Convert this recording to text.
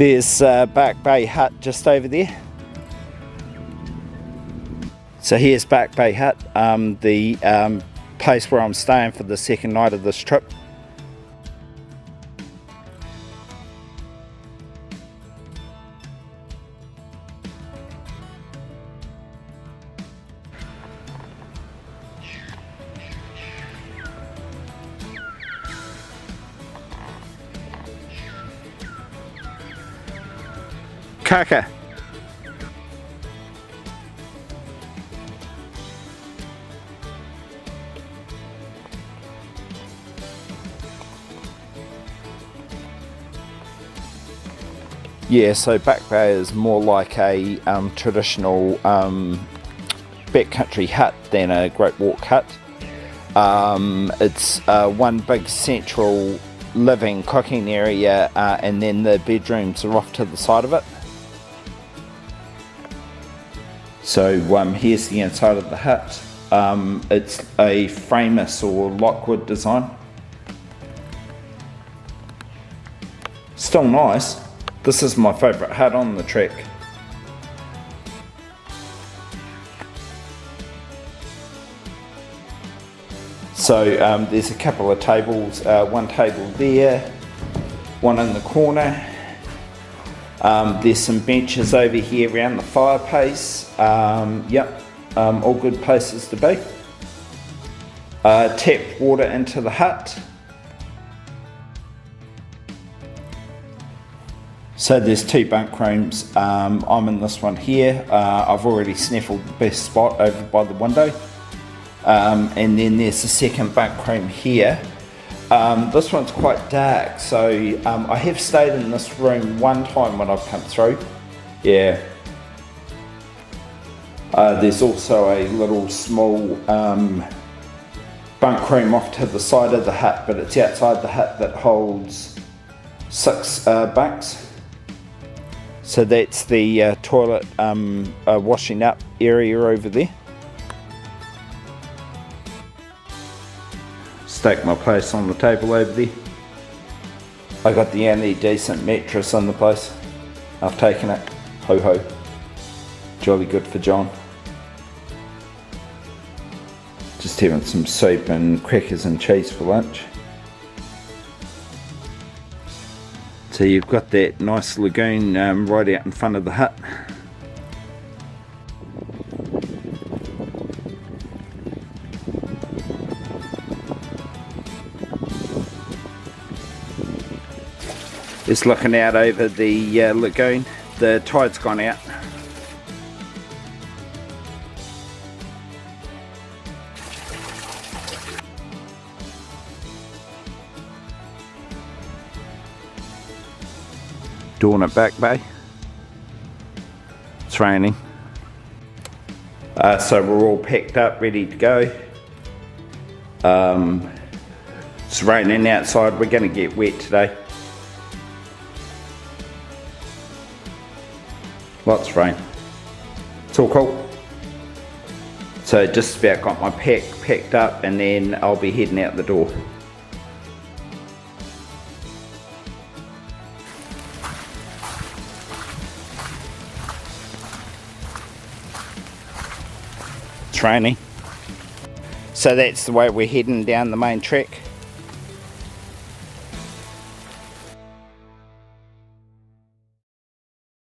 There's Back Bay Hut just over there. So here's Back Bay Hut, the place where I'm staying for the second night of this trip. Kaka. Yeah, so Back Bay is more like a traditional backcountry hut than a Great Walk hut. It's one big central living cooking area, and then the bedrooms are off to the side of it. So here's the inside of the hut. It's a Fraemohs or Lockwood design. Still nice. This is my favourite hut on the trek. So there's a couple of tables, one table there, one in the corner. There's some benches over here around the fireplace. All good places to be. Tapped water into the hut. So there's two bunk rooms. I'm in this one here. I've already snaffled the best spot over by the window. And then there's the second bunk room here. This one's quite dark, so I have stayed in this room one time when I've come through. Yeah. There's also a little small bunk room off to the side of the hut, but it's outside the hut that holds 6 bunks. So that's the toilet washing up area over there. Stake my place on the table over there. I got the only decent mattress in the place. I've taken it. Ho ho. Jolly good for John. Just having some soup and crackers and cheese for lunch. So you've got that nice lagoon right out in front of the hut. It's looking out over the lagoon. The tide's gone out. Dawn at Back Bay. It's raining. So we're all packed up, ready to go. It's raining outside. We're going to get wet today. Lots of rain. It's all cool. So just about got my pack packed up, and then I'll be heading out the door. It's raining. So that's the way we're heading down the main track.